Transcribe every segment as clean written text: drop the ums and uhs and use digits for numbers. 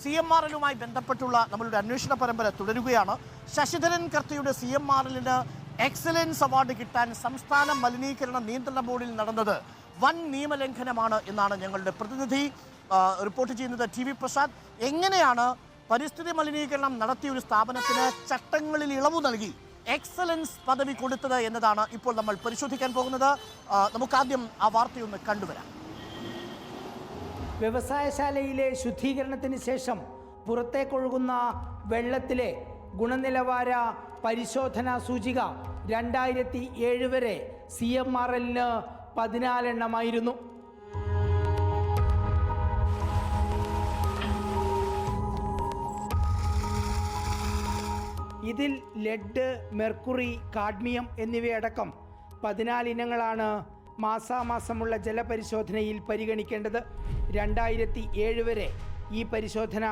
CMRL-മായി ബന്ധപ്പെട്ടുള്ള നമ്മളുടെ അന്വേഷണ പരമ്പര തുടരുകയാണ്. ശശിധരൻ കർത്തയുടെ CMRL-ന് എക്സലൻസ് അവാർഡ് കിട്ടാൻ സംസ്ഥാന മലിനീകരണ നിയന്ത്രണ ബോർഡിൽ നടന്നത് വൻ നിയമലംഘനമാണ് എന്നാണ് ഞങ്ങളുടെ പ്രതിനിധി റിപ്പോർട്ട് ചെയ്യുന്നത്. TV പ്രസാദ്, എങ്ങനെയാണ് പരിസ്ഥിതി മലിനീകരണം നടത്തിയ ഒരു സ്ഥാപനത്തിന് ചട്ടങ്ങളിൽ ഇളവ് നൽകി എക്സലൻസ് പദവി കൊടുത്തത് എന്നതാണ് ഇപ്പോൾ നമ്മൾ പരിശോധിക്കാൻ പോകുന്നത്. നമുക്കാദ്യം ആ വാർത്തയൊന്ന് കണ്ടുവരാം. വ്യവസായശാലയിലെ ശുദ്ധീകരണത്തിന് ശേഷം പുറത്തേക്കൊഴുകുന്ന വെള്ളത്തിലെ ഗുണനിലവാര പരിശോധനാ സൂചിക 2007 വരെ CMRL-ന് 14 എണ്ണമായിരുന്നു. ഇതിൽ ലെഡ്, മെർക്കുറി, കാഡ്മിയം എന്നിവയടക്കം 14 ഇനങ്ങളാണ് മാസാമാസമുള്ള ജലപരിശോധനയിൽ പരിഗണിക്കേണ്ടത്. 2007 വരെ ഈ പരിശോധന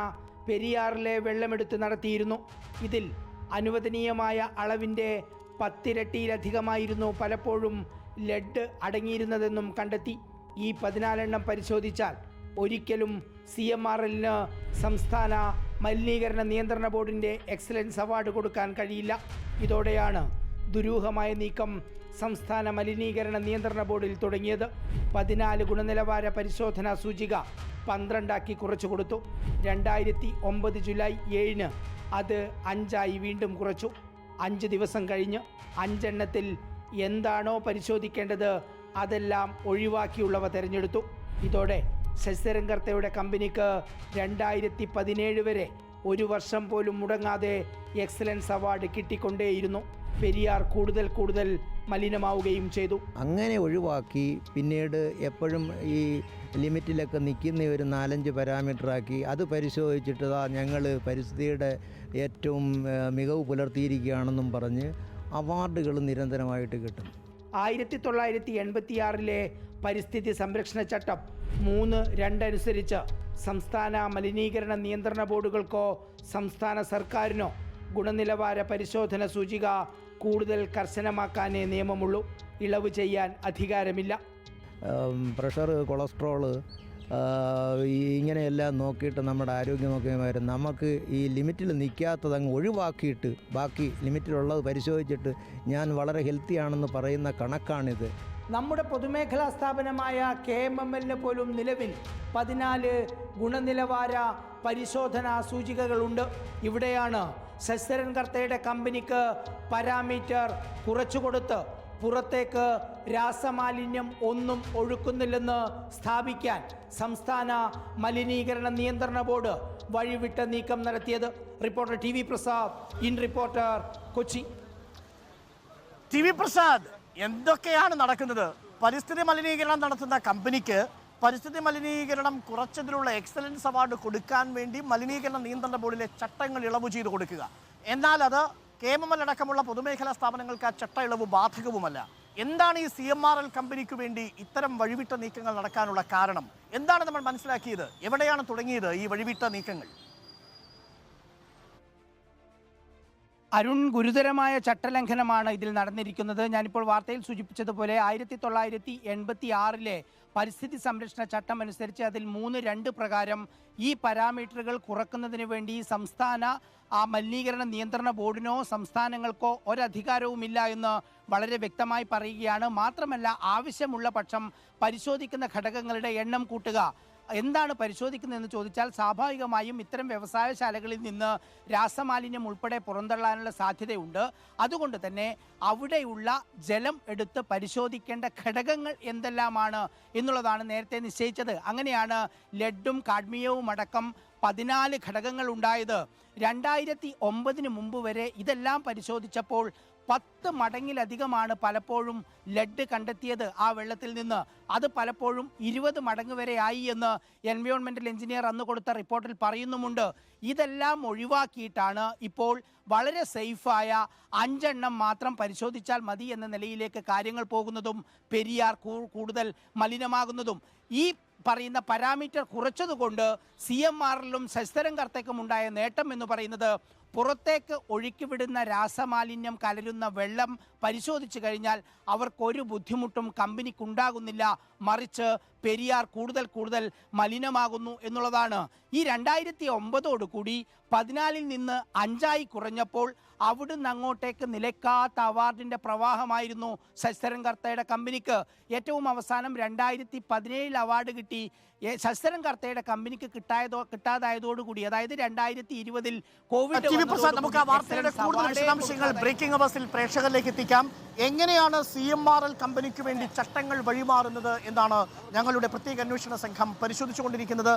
പെരിയാറിലെ വെള്ളമെടുത്ത് നടത്തിയിരുന്നു. ഇതിൽ അനുവദനീയമായ അളവിൻ്റെ 10 ഇരട്ടിയിലധികമായിരുന്നു പലപ്പോഴും ലെഡ് അടങ്ങിയിരുന്നതെന്നും കണ്ടെത്തി. ഈ 14 എണ്ണം പരിശോധിച്ചാൽ ഒരിക്കലും CMRL-ന് സംസ്ഥാന മലിനീകരണ നിയന്ത്രണ ബോർഡിൻ്റെ എക്സലൻസ് അവാർഡ് കൊടുക്കാൻ കഴിയില്ല. ഇതോടെയാണ് ദുരൂഹമായ നീക്കം സംസ്ഥാന മലിനീകരണ നിയന്ത്രണ ബോർഡിൽ തുടങ്ങിയത്. 14 ഗുണനിലവാര പരിശോധനാ സൂചിക 12 കുറച്ചു കൊടുത്തു. 2009 ജൂലൈ 7-ന് അത് 5 വീണ്ടും കുറച്ചു. 5 ദിവസം കഴിഞ്ഞ് 5 എണ്ണത്തിൽ എന്താണോ പരിശോധിക്കേണ്ടത് അതെല്ലാം ഒഴിവാക്കിയുള്ളവ തിരഞ്ഞെടുത്തു. ഇതോടെ ശശിധരൻ കർത്തയുടെ കമ്പനിക്ക് 2017 വരെ 1 വർഷം പോലും മുടങ്ങാതെ എക്സലൻസ് അവാർഡ് കിട്ടിക്കൊണ്ടേയിരുന്നു. പെരിയാർ കൂടുതൽ മലിനമാവുകയും ചെയ്തു. അങ്ങനെ ഒഴിവാക്കി പിന്നീട് എപ്പോഴും ഈ ലിമിറ്റിലൊക്കെ നിൽക്കുന്ന ഒരു 4-5 പാരാമീറ്ററാക്കി അത് പരിശോധിച്ചിട്ട് ഞങ്ങൾ പരിസ്ഥിതിയുടെ ഏറ്റവും മികവ് പുലർത്തിയിരിക്കുകയാണെന്നും പറഞ്ഞ് അവാർഡുകൾ നിരന്തരമായിട്ട് കിട്ടും. 1986-ലെ പരിസ്ഥിതി സംരക്ഷണ ചട്ടം 3(2) അനുസരിച്ച് സംസ്ഥാന മലിനീകരണ നിയന്ത്രണ ബോർഡുകൾക്കോ സംസ്ഥാന സർക്കാരിനോ ഗുണനിലവാര പരിശോധന സൂചിക കൂടുതൽ കർശനമാക്കാനേ നിയമമുള്ളൂ. ഇളവ് ചെയ്യാൻ അധികാരമില്ല. പ്രഷർ, കൊളസ്ട്രോള് ഇങ്ങനെയെല്ലാം നോക്കിയിട്ട് നമ്മുടെ ആരോഗ്യം നോക്കിയവരും നമുക്ക് ഈ ലിമിറ്റിൽ നിൽക്കാത്തത് അങ്ങ് ഒഴിവാക്കിയിട്ട് ബാക്കി ലിമിറ്റിലുള്ളത് പരിശോധിച്ചിട്ട് ഞാൻ വളരെ ഹെൽത്തിയാണെന്ന് പറയുന്ന കണക്കാണിത്. നമ്മുടെ പൊതുമേഖലാ സ്ഥാപനമായ KMML-ന് പോലും നിലവിൽ 14 ഗുണനിലവാര പരിശോധനാ സൂചികകളുണ്ട്. ഇവിടെയാണ് ശശിധരൻ കർത്തയുടെ കമ്പനിക്ക് പാരാമീറ്റർ കുറച്ചുകൊടുത്ത് പുറത്തേക്ക് രാസമാലിന്യം ഒന്നും ഒഴുക്കുന്നില്ലെന്ന് സ്ഥാപിക്കാൻ സംസ്ഥാന മലിനീകരണ നിയന്ത്രണ ബോർഡ് വഴിവിട്ട നീക്കം നടത്തിയത്. Reporter TV Prasad, in reporter, Kochi. TV Prasad, എന്തൊക്കെയാണ് നടക്കുന്നത്? പരിസ്ഥിതി മലിനീകരണം നടത്തുന്ന കമ്പനിക്ക് പരിസ്ഥിതി മലിനീകരണം കുറച്ചതിലുള്ള എക്സലൻസ് അവാർഡ് കൊടുക്കാൻ വേണ്ടി മലിനീകരണ നിയന്ത്രണ ബോർഡിലെ ചട്ടങ്ങൾ ഇളവ് ചെയ്ത് കൊടുക്കുക. എന്നാൽ അത് KMML അടക്കമുള്ള പൊതുമേഖലാ സ്ഥാപനങ്ങൾക്ക് ആ ചട്ട ഇളവ് ബാധകവുമല്ല. എന്താണ് ഈ CMRL കമ്പനിക്ക് വേണ്ടി ഇത്തരം വഴിവിട്ട നീക്കങ്ങൾ നടക്കാനുള്ള കാരണം? എന്താണ് നമ്മൾ മനസ്സിലാക്കിയത്? എവിടെയാണ് തുടങ്ങിയത് ഈ വഴിവിട്ട നീക്കങ്ങൾ? അരുൺ, ഗുരുതരമായ ചട്ടലംഘനമാണ് ഇതിൽ നടന്നിരിക്കുന്നത്. ഞാനിപ്പോൾ വാർത്തയിൽ സൂചിപ്പിച്ചതുപോലെ 1986-ലെ പരിസ്ഥിതി സംരക്ഷണ ചട്ടം അനുസരിച്ച് അതിൽ 3(2) പ്രകാരം ഈ പാരാമീറ്ററുകൾ കുറക്കുന്നതിന് വേണ്ടി സംസ്ഥാന മലിനീകരണ നിയന്ത്രണ ബോർഡിനോ സംസ്ഥാനങ്ങൾക്കോ ഒരധികാരവുമില്ല എന്ന് വളരെ വ്യക്തമായി പറയുകയാണ്. മാത്രമല്ല, ആവശ്യമുള്ള പക്ഷം പരിശോധിക്കുന്ന ഘടകങ്ങളുടെ എണ്ണം കൂട്ടുക. എന്താണ് പരിശോധിക്കുന്നതെന്ന് ചോദിച്ചാൽ സ്വാഭാവികമായും ഇത്തരം വ്യവസായശാലകളിൽ നിന്ന് രാസമാലിന്യം ഉൾപ്പെടെ പുറന്തള്ളാനുള്ള സാധ്യതയുണ്ട്. അതുകൊണ്ട് തന്നെ അവിടെയുള്ള ജലം എടുത്ത് പരിശോധിക്കേണ്ട ഘടകങ്ങൾ എന്തെല്ലാമാണ് എന്നുള്ളതാണ് നേരത്തെ നിശ്ചയിച്ചത്. അങ്ങനെയാണ് ലെഡും കാഡ്മിയവും അടക്കം 14 ഘടകങ്ങൾ ഉണ്ടായത്. 2009 മുമ്പ് വരെ ഇതെല്ലാം പരിശോധിച്ചപ്പോൾ 10 മടങ്ങിലധികമാണ് പലപ്പോഴും ലെഡ് കണ്ടെത്തിയത് ആ വെള്ളത്തിൽ നിന്ന്. അത് പലപ്പോഴും 20 മടങ്ങ് വരെ ആയി എന്ന് എൻവയോൺമെൻറ്റൽ എഞ്ചിനീയർ അന്ന് കൊടുത്ത റിപ്പോർട്ടിൽ പറയുന്നുമുണ്ട്. ഇതെല്ലാം ഒഴിവാക്കിയിട്ടാണ് ഇപ്പോൾ വളരെ സേഫായ 5 എണ്ണം മാത്രം പരിശോധിച്ചാൽ മതി എന്ന നിലയിലേക്ക് കാര്യങ്ങൾ പോകുന്നതും പെരിയാർ കൂടുതൽ മലിനമാകുന്നതും. ഈ പറയുന്ന പാരാമീറ്റർ കുറച്ചതുകൊണ്ട് CMRL-ലും ശശിധരൻ കർത്തയ്ക്കും ഉണ്ടായ നേട്ടം എന്ന് പറയുന്നത് പുറത്തേക്ക് ഒഴുക്കിവിടുന്ന രാസമാലിന്യം കലരുന്ന വെള്ളം പരിശോധിച്ചു കഴിഞ്ഞാൽ അവർക്കൊരു ബുദ്ധിമുട്ടും കമ്പനിക്കുണ്ടാകുന്നില്ല. മറിച്ച് പെരിയാർ കൂടുതൽ മലിനമാകുന്നു എന്നുള്ളതാണ്. ഈ 2009 കൂടി 14 നിന്ന് 5 കുറഞ്ഞപ്പോൾ അവിടുന്ന് അങ്ങോട്ടേക്ക് നിലയ്ക്കാത്ത അവാർഡിൻ്റെ പ്രവാഹമായിരുന്നു ശശിധരൻ കർത്തയുടെ കമ്പനിക്ക്. ഏറ്റവും അവസാനം 2017 അവാർഡ് കിട്ടി. ശശിധരൻ കർത്തയുടെ കമ്പനിക്ക് കിട്ടാതായതോടുകൂടി, അതായത് 2020 കോവിഡ് നമുക്ക് ആ വാർത്തയുടെ കൂടുതൽ വിശദാംശങ്ങൾ ബ്രേക്കിംഗ് അവേഴ്സിൽ പ്രേക്ഷകരിലേക്ക് എത്തിക്കാം. എങ്ങനെയാണ് CMRL കമ്പനിക്ക് വേണ്ടി ചട്ടങ്ങൾ വഴിമാറുന്നത് എന്നാണ് ഞങ്ങളുടെ പ്രത്യേക അന്വേഷണ സംഘം പരിശോധിച്ചുകൊണ്ടിരിക്കുന്നത്.